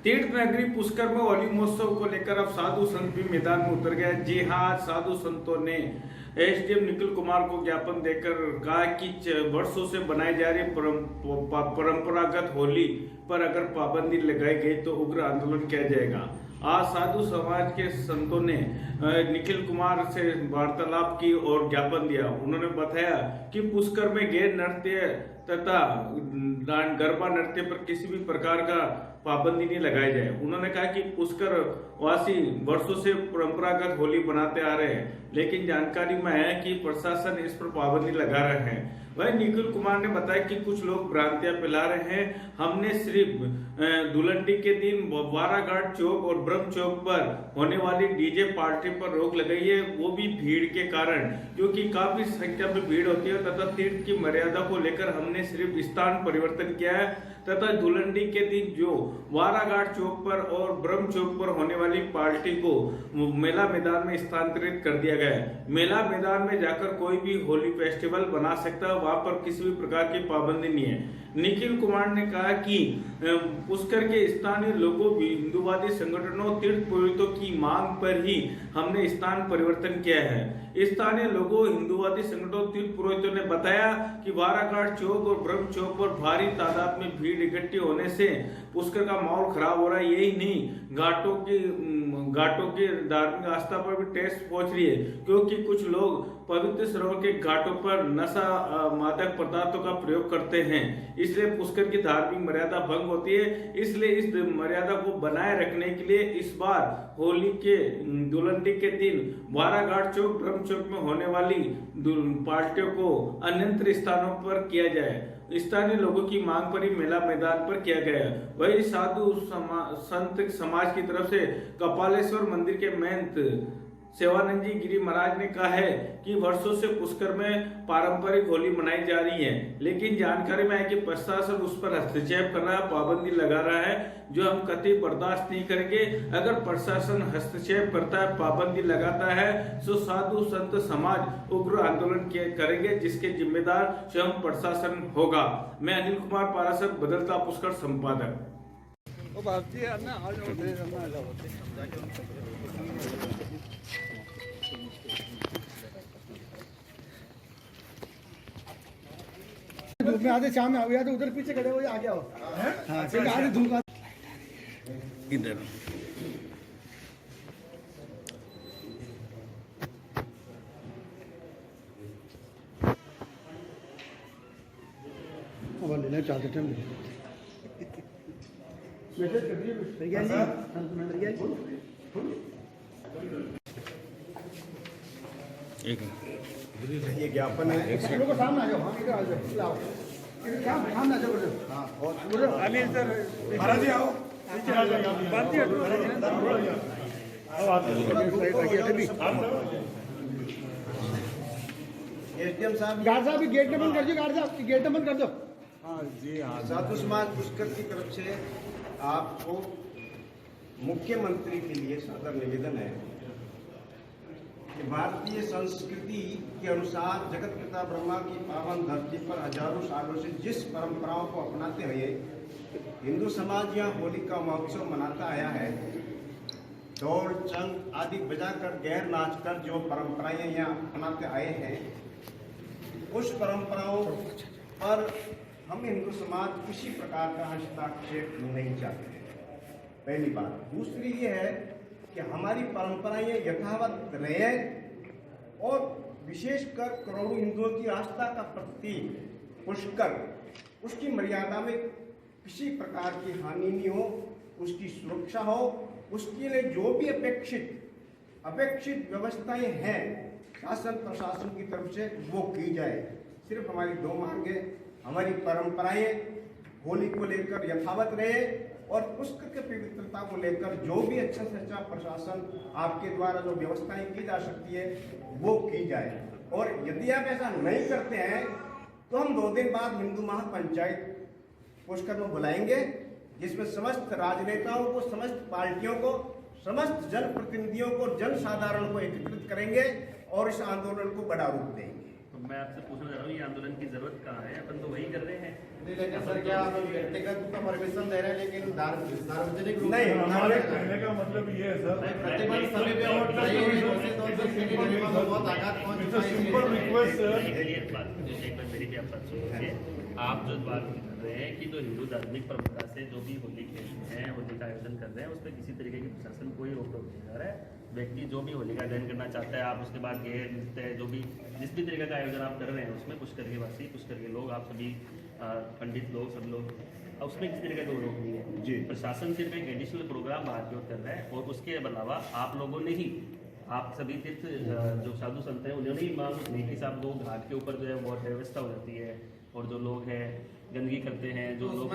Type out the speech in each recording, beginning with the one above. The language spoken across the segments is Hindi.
तीर्थ नगरी पुष्कर में होली महोत्सव को लेकर अब साधु संत भी मैदान में उतर गए। जी हाँ, साधु संतों ने एसडीएम निखिल कुमार को ज्ञापन देकर कहा कि वर्षों से बनाई जा रही परंपरागत होली पर अगर पाबंदी लगाई गई तो उग्र आंदोलन किया जाएगा। आज साधु समाज के संतों ने निखिल कुमार से वार्तालाप की और ज्ञापन दिया। उन्होंने बताया कि पुष्कर में गैर नृत्य तथा गरबा नृत्य पर किसी भी प्रकार का पाबंदी नहीं लगाई जाए। उन्होंने कहा कि पुष्कर वासी वर्षों से परंपरागत होली बनाते आ रहे हैं, लेकिन जानकारी में आया कि प्रशासन इस पर पाबंदी लगा रहे हैं। वही निखिल कुमार ने बताया कि कुछ लोग भ्रांतियां फैला रहे हैं। हमने सिर्फ धुलंडी के दिन वाराघाट चौक और ब्रह्म चौक पर होने वाली डीजे पार्टी पर रोक लगाई है, वो भी भीड़ के कारण, क्योंकि काफी संख्या में भीड़ होती है तथा तीर्थ की मर्यादा को लेकर हमने सिर्फ स्थान परिवर्तन किया है तथा धुलंडी के दिन जो वाराघाट चौक पर और ब्रह्म चौक पर होने वाली पार्टी को मेला मैदान में स्थानांतरित कर दिया गया है। मेला मैदान में जाकर कोई भी होली फेस्टिवल बना सकता है, वहां पर किसी भी प्रकार की पाबंदी नहीं है। निखिल कुमार ने कहा कि पुष्कर के स्थानीय लोगों भी हिंदूवादी संगठनों तीर्थ पुरोहितों की मांग पर ही हमने स्थान परिवर्तन किया है। स्थानीय लोगों हिंदूवादी संगठनों तीर्थ पुरोहितों ने बताया कि वाराघाट चौक और ब्रह्म चौक पर भारी तादाद में भीड़ इकट्ठी होने से पुष्कर का माहौल खराब हो रहा है। यही नहीं, घाटों की धार्मिक आस्था पर भी ठेस पहुंच रही है, क्योंकि कुछ लोग पवित्र सरोवर के घाटों पर नशा मादक पदार्थों का प्रयोग करते हैं। इसलिए पुष्कर की धार्मिक मर्यादा भंग होती है। इसलिए इस मर्यादा को बनाए रखने के लिए इस बार होली के धुलंडी के दिन वाराघाट चौक ब्रह्म चौक में होने वाली पार्टियों को अन्यत्र स्थानों पर किया जाए। स्थानीय लोगों की मांग पर ही मेला मैदान पर किया गया। वही साधु संत समाज की तरफ से कपालेश्वर मंदिर के महंत सेवानंद जी गिरी महाराज ने कहा है कि वर्षों से पुष्कर में पारंपरिक होली मनाई जा रही है, लेकिन जानकारी में है कि प्रशासन उस पर हस्तक्षेप कर रहा है, पाबंदी लगा रहा है, जो हम कतई बर्दाश्त नहीं करेंगे। अगर प्रशासन हस्तक्षेप करता है, पाबंदी लगाता है, तो साधु संत समाज उग्र आंदोलन करेंगे, जिसके जिम्मेदार स्वयं प्रशासन होगा। मैं अनिल कुमार पाराशर, बदलता पुष्कर संपादक। धूप में आधे शाम में आओ, या तो उधर पीछे खड़े हो या आगे आओ। हाँ, ठीक है, आधे धूप इधर अब ले ले चाहते थे मैसेज कर दिए भैया जी, भैया जी। ये ज्ञापन है। लोगों सामने आ जाओ। हाँ, इधर आ जाओ, लाओ सामने आ जाओ। हाँ, और अनिल सर महाराज जी आओ, पीछे आ जाओ। बात एसडीएम साहब, गार्ड साहब गेट बंद कर दो, गार्ड साहब गेट बंद कर दो। हाँ जी, हाँ, साधु समाज पुष्कर की तरफ से आपको मुख्यमंत्री के लिए सादर निवेदन है कि भारतीय संस्कृति के अनुसार जगत पिता ब्रह्मा की पावन धरती पर हजारों सालों से जिस परंपराओं को अपनाते हुए हिंदू समाज यहाँ होली का महोत्सव मनाता आया है, ढोल चंग आदि बजाकर गैर नाच कर जो परंपराएं यहाँ अपनाते आए हैं, उस परंपराओं पर हम हिंदू समाज किसी प्रकार का हस्तक्षेप नहीं चाहते। पहली बात। दूसरी ये है कि हमारी परंपराएं यथावत रहे और विशेषकर करोड़ों हिंदुओं की आस्था का प्रतीक पुष्कर, उसकी मर्यादा में किसी प्रकार की हानि नहीं हो, उसकी सुरक्षा हो, उसके लिए जो भी अपेक्षित व्यवस्थाएं हैं शासन प्रशासन की तरफ से वो की जाए। सिर्फ हमारी दो मांगे, हमारी परंपराएं होली को लेकर यथावत रहे और पुष्कर के पवित्रता को लेकर जो भी अच्छा से अच्छा प्रशासन आपके द्वारा जो व्यवस्थाएं की जा सकती है वो की जाए। और यदि आप ऐसा नहीं करते हैं तो हम 2 दिन बाद हिंदू महापंचायत पुष्कर में बुलाएंगे, जिसमें समस्त राजनेताओं को, समस्त पार्टियों को, समस्त जनप्रतिनिधियों को, जन साधारण को एकत्रित करेंगे और इस आंदोलन को बड़ा रूप देंगे। तो मैं आपसे पूछना चाह रहा हूँ, ये आंदोलन की जरूरत कहाँ है? अपन तो वही कर रहे हैं। नहीं, लेकिन सर क्या आप व्यक्तिगत तो परमिशन दे रहे हैं, लेकिन सार्वजनिक रूप नहीं, से हमारे कहने का मतलब ये है सर, प्रतिबंध सभी पे और चाहिए नहीं, घोषित तौर पर सिटी गरिमा को बहुत आघात पहुंच चुका है, इसलिए- सिंपल रिक्वेस्ट सर। एक बार मेरी भी आप बात सुनिए। आप जो बात कर रहे हैं कि जो हिंदू धार्मिक परंपरा से जो भी होली खेलते हैं, होली का आयोजन कर रहे हैं, उस पर किसी तरीके की प्रशासन कोई रोक टोक नहीं कर रहा है। व्यक्ति जो भी होली का आयोजन करना चाहता है, आप उसके बाद गेर नृत्य जो भी जिस भी तरीके का आयोजन आप कर रहे हैं, उसमें पुष्कर के वासी, पुष्कर के लोग, आप सभी पंडित लोग, सब लोग, उसमें किसी तरीके का कोई रोक नहीं है जी। प्रशासन सिर्फ एक एडिशनल प्रोग्राम बाहर की ओर कर रहा है, और उसके अलावा आप लोगों ने ही, आप सभी तीर्थ जो साधु संत हैं उन्होंने ही मांग उठाई कि साहब लोग घाट के ऊपर जो है बहुत व्यवस्था हो जाती है, और जो लोग हैं गंदगी करते हैं, जो लोग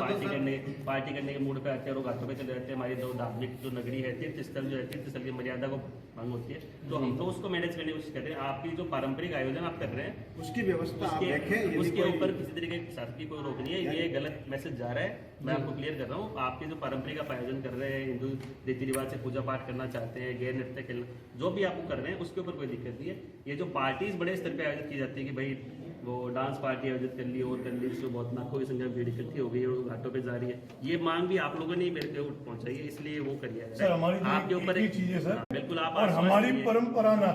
पार्टी करने के मूड पे आते हैं और घाटों पे चले जाते हैं, हमारी जो धार्मिक जो नगरी है, तीर्थ स्थल जो है, तीर्थ स्थल की मर्यादा को भंग होती है, तो हम तो उसको मैनेज करने की कोशिश कर रहे हैं। आपकी जो पारंपरिक आयोजन आप कर रहे हैं उसकी व्यवस्था आप देखें, यदि उसके कोई- ऊपर किसी तरीके की शासन की कोई रोक नहीं है। ये गलत मैसेज जा रहा है, मैं आपको क्लियर कर रहा हूँ। आपके जो पारंपरिक आप आयोजन कर रहे हैं, हिंदू रीति रिवाज से पूजा पाठ करना चाहते हैं, गैर नृत्य खेलना, जो भी आपको कर रहे हैं उसके ऊपर कोई दिक्कत नहीं है। ये जो पार्टीज बड़े स्तर पर आयोजित की जाती है कि भाई वो डांस पार्टी आयोजित कर ली और कर ली, इसमें बहुत लाखों की संख्या में भीड़ इकट्ठी हो गई और घाटों पे जा रही है, ये मांग भी आप लोगों ने ही मेरे को पहुंचाई है, इसलिए वो करिए सर हमारी आपके ऊपर एक चीज है सर, बिल्कुल आप और आश्वस्त हमारी रहिए। परंपरा ना,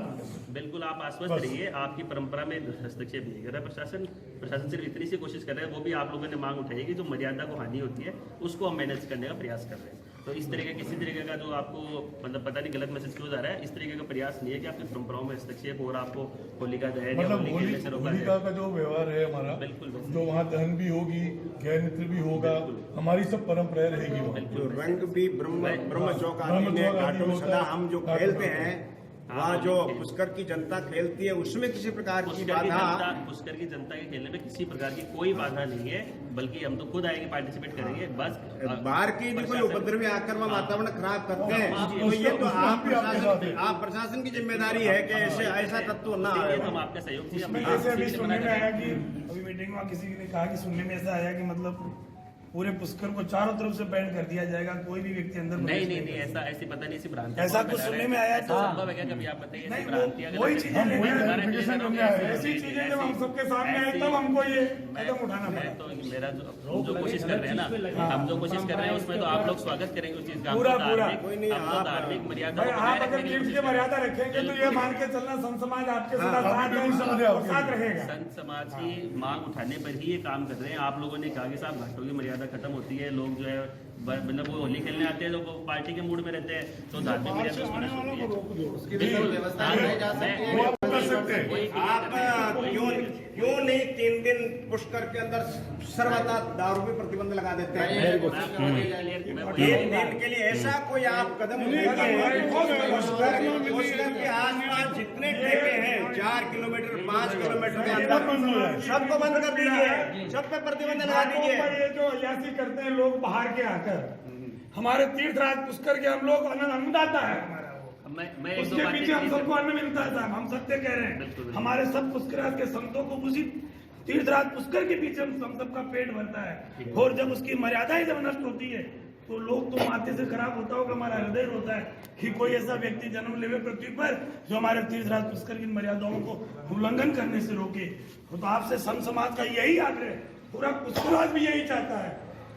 बिल्कुल आप आश्वस्त बस। रहिए, आपकी परंपरा में हस्तक्षेप नहीं कर रहा है प्रशासन। प्रशासन सिर्फ इतनी सी कोशिश कर रहा है, वो भी आप लोगों ने मांग उठाई है कि जो मर्यादा को हानि होती है उसको हम मैनेज करने का प्रयास कर रहे हैं। तो इस तरीके किसी तरीके का जो आपको मतलब पता नहीं गलत मैसेज क्यों जा रहा है, इस तरीके का प्रयास नहीं है कि आपकी परंपराओं में हस्तक्षेप और आपको होलिका दहन या मतलब होली खेलने से रोका होलिका जाए। का जो व्यवहार है हमारा, बिल्कुल, बिल्कुल। जो वहाँ दहन भी होगी, गैर नृत्य भी होगा, हमारी सब परंपराएं रहेगी वहाँ। जो रंग भी ब्रह्म चौक आदि में ब्रह्म चौक घाटों में आदि सदा होता है। हम जो घाटों खेलते में। हैं, वहाँ जो पुष्कर की जनता खेलती है, उसमें किसी प्रकार की बाधा पुष्कर की जनता के खेलने में किसी प्रकार की कोई बाधा नहीं है, बल्कि हम तो खुद आएंगे, पार्टिसिपेट करेंगे। बस बाहर की यदि कोई उपद्रवी आक्रमण वातावरण खराब करते हैं, तो उसका- ये तो उसका आप भी आपके साथ है। प्रशासन की जिम्मेदारी है कि ऐसा तत्व ना आए। तो हम आपका सहयोग चाहिए, उसमें हम जैसे अभी सीट सुनने में बना आया करें। कि अभी मीटिंग में किसी ने कहा कि सुनने में ऐसा आया कि मतलब पूरे पुष्कर को चारों तरफ से बैन कर दिया जाएगा, कोई भी व्यक्ति अंदर नहीं प्रवेश नहीं नहीं, कर ऐसा ऐसी पता नहीं, ऐसी भ्रांति ऐसा कौन कुछ फैला रहा सुनने में आया ऐसा था। संभव है क्या? कभी आप बताइए, नहीं, ऐसी भ्रांति अगर वही है- चीजें लेने वही आए हैं। clarification करने आए हैं। ऐसी चीजें जब हम सबके सामने आए ऐसी- तब हमको ये मैं- कदम उठाना मैं पड़ा। तो मेरा जो कोशिश कर रहे हैं ना, हम जो कोशिश कर रहे हैं उसमें तो आप लोग स्वागत करेंगे उस चीज का। पूरा- हम तो पूरा। धार्मिक- कोई नहीं, हम तो आप- धार्मिक मर्यादा भाई को आप बनाए अगर रखने की तीर्थ कोशिश की मर्यादा करेंगे। रखेंगे तो ये मान के चलना संत समाज आपके साथ हाँ, साथ बिल्कुल समझ है रहे और साथ रहेगा। संत समाज की मांग उठाने पर ही ये काम कर रहे हैं। आप लोगों ने कहा कि साहब घाटों की मर्यादा खत्म होती है, लोग जो है मतलब वो होली खेलने आते हैं तो वो पार्टी के मूड में रहते हैं, तो धार्मिक मर्यादा उसको नष्ट होती है। उसकी भी कोई व्यवस्था की जा सकती है। वो आप कर सकते हैं। वही आप क्यों नहीं 3 दिन पुष्कर के अंदर सर्वथा दारू पे प्रतिबंध लगा देते हैं? एक दिन के लिए ऐसा कोई आप कदम उठाइए। पुष्कर के आसपास जितने ठेके हैं 4 किलोमीटर 5 किलोमीटर के अंदर सबको बंद कर दीजिए, सब पे प्रतिबंध लगा घाटों दीजिए। पर ये जो अयासी करते हैं लोग बाहर के आकर, हमारे तीर्थराज पुष्कर के हम लोग अन्नदाता है हमारा वो। मैं एक दो उसके बातें पीछे हम clear सबको अन्न मिलता है साहब, हम सत्य कह रहे बिल्कुल, हैं। हमारे सब पुष्कराज के संतों को उसी तीर्थराज पुष्कर के पीछे हम सबका पेट भरता है, और जब उसकी मर्यादाएं जब नष्ट होती है तो लोग तो माथे से खराब होता होगा, हमारा हृदय होता है कि कोई ऐसा व्यक्ति जन्म लेवे पृथ्वी पर जो हमारे तीर्थराज पुष्कर की मर्यादाओं को उल्लंघन करने से रोके। तो आपसे संत समाज का यही आग्रह है, पूरा पुष्कराज भी यही चाहता है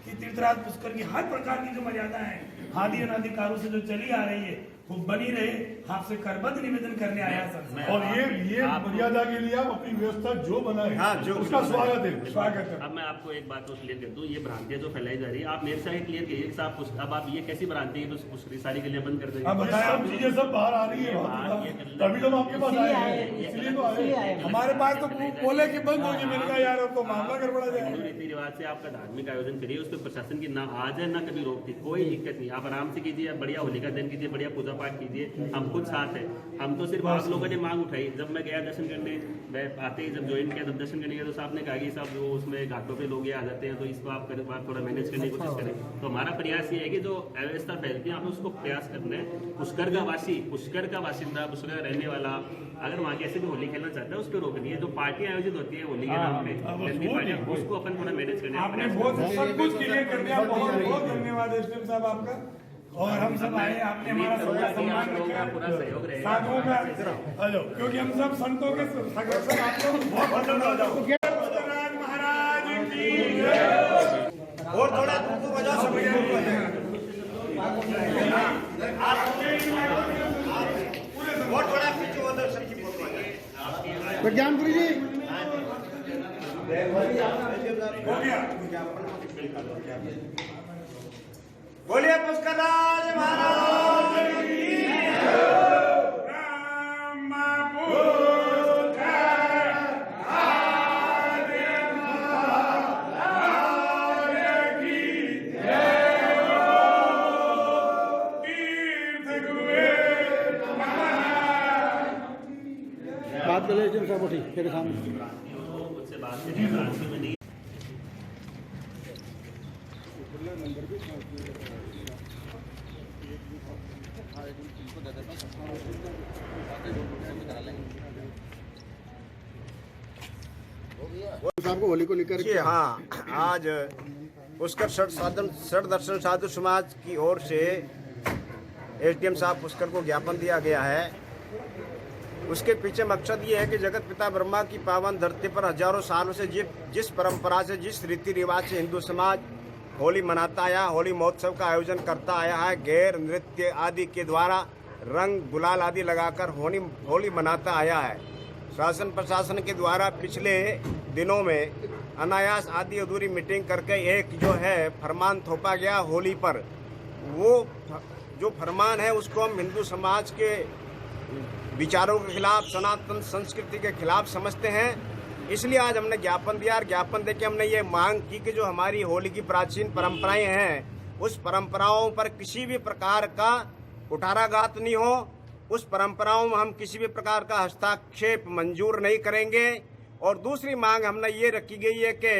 कि तीर्थराज पुष्कर की हर प्रकार की जो मर्यादा है आदि अनादि कालों से जो चली आ रही है वो बनी रहे। आपसे करबद्ध निवेदन करने आया सर। और ये मर्यादा के लिए आप अपनी व्यवस्था जो बनाए, हाँ, जो उसका स्वागत है। स्वागत है। अब मैं आपको एक बात और क्लियर कर दूं, ये भ्रांतियां जो फैलाई जा रही है, आप मेरे से क्लियर कीजिए कि साहब अब आप ये कैसी भ्रांति है कि पुष्करी सारी के लिए बंद कर देंगे? अब बताएं, सब चीजें सब बाहर आ रही है, तभी तो हम आपके पास आए हैं, इसलिए तो आए हैं। हमारे पास तो बोले कि बंद होगी, मैंने कहा यार अब तो मामला गड़बड़ा हिंदू जाएगा। रीति रिवाज से आपका धार्मिक आयोजन करिए, उस पर प्रशासन की ना आज है ना कभी रोक थी, कोई दिक्कत नहीं। आप आराम से कीजिए, आप बढ़िया होलिका दहन कीजिए, बढ़िया पूजा पाठ कीजिए, हम खुद साथ है। हम तो सिर्फ आप लोगों ने मांग उठाई। जब मैं गया दर्शन करने, मैं आते ही जब ज्वाइन किया तब दर्शन करने गया तो साहब ने कहा कि साहब वो उसमें घाटों पे लोग ये आ जाते हैं, तो इसको आप थोड़ा मैनेज करने की कोशिश करें। तो हमारा प्रयास ये है कि जो अव्यवस्था फैलती है आप उसको प्रयास करना है। पुष्कर का वासी, पुष्कर का बासिंदा, पुष्कर का रहने वाला अगर वहाँ कैसे भी होली खेलना चाहता है उसको रोकनी है। जो पार्टी आयोजित होती है होली के नाम पे, गंदी पार्टी, उसको अपन थोड़ा मैनेज करने का आपने प्रयास बहुत करें। सब कुछ क्लियर कर दिया, बहुत बहुत धन्यवाद एसडीएम साहब आपका। और हम सब आए, आपने हमारा सबका सम्मान आप लोगों का रखा, पूरा सहयोग रहेगा। साधुओं का, क्योंकि हम सब संतों के संरक्षक, आप लोग बहुत धन्यवाद। महाराज की जय। और थोड़ा दूर हो जाओ, सब दूर हो जाए। और थोड़ा पीछे हो जाओ, सबकी फोटो आ जाए। प्रज्ञानपुरी जी बोलिए पुष्कर राज महाराज की बात कर ले सब उठी तेरे सामने। मुझसे बात करने का रास्ते में नहीं। साहब को होली को लेकर जी हाँ, आज पुष्कर षड दर्शन साधु समाज की ओर से एसडीएम साहब पुष्कर को ज्ञापन दिया गया है। उसके पीछे मकसद ये है कि जगत पिता ब्रह्मा की पावन धरती पर हजारों सालों से जिस परंपरा से, जिस रीति रिवाज से हिंदू समाज होली मनाता आया, होली महोत्सव का आयोजन करता आया है, गैर नृत्य आदि के द्वारा रंग गुलाल आदि लगाकर होली मनाता आया है। शासन प्रशासन के द्वारा पिछले दिनों में अनायास आदि अधूरी मीटिंग करके एक जो है फरमान थोपा गया होली पर। वो जो फरमान है उसको हम हिंदू समाज के विचारों के खिलाफ, सनातन संस्कृति के खिलाफ समझते हैं। इसलिए आज हमने ज्ञापन दिया और ज्ञापन देके हमने ये मांग की कि जो हमारी होली की प्राचीन परंपराएं हैं उस परंपराओं पर किसी भी प्रकार का कुठाराघात नहीं हो, उस परंपराओं में हम किसी भी प्रकार का हस्तक्षेप मंजूर नहीं करेंगे। और दूसरी मांग हमने ये रखी गई है कि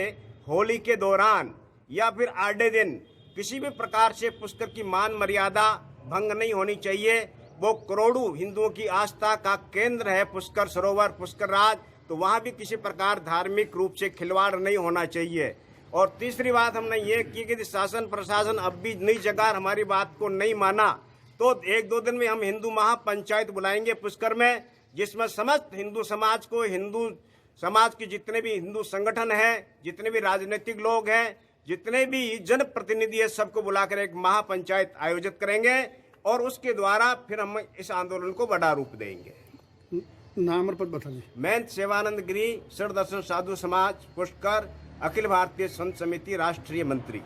होली के दौरान या फिर आधे दिन किसी भी प्रकार से पुष्कर की मान मर्यादा भंग नहीं होनी चाहिए। वो करोड़ों हिंदुओं की आस्था का केंद्र है पुष्कर सरोवर, पुष्कर राज, तो वहाँ भी किसी प्रकार धार्मिक रूप से खिलवाड़ नहीं होना चाहिए। और तीसरी बात हमने ये की कि शासन प्रशासन अब भी नई जगह हमारी बात को नहीं माना तो 1-2 दिन में हम हिंदू महापंचायत बुलाएंगे पुष्कर में, जिसमें समस्त हिंदू समाज को, हिंदू समाज के जितने भी हिंदू संगठन हैं, जितने भी राजनीतिक लोग हैं, जितने भी जनप्रतिनिधि है, सबको बुलाकर एक महापंचायत आयोजित करेंगे और उसके द्वारा फिर हम इस आंदोलन को बड़ा रूप देंगे। नाम और पद बता दीजिए। मैं सेवानंद गिरी, षड दर्शन साधु समाज पुष्कर, अखिल भारतीय संत समिति राष्ट्रीय मंत्री।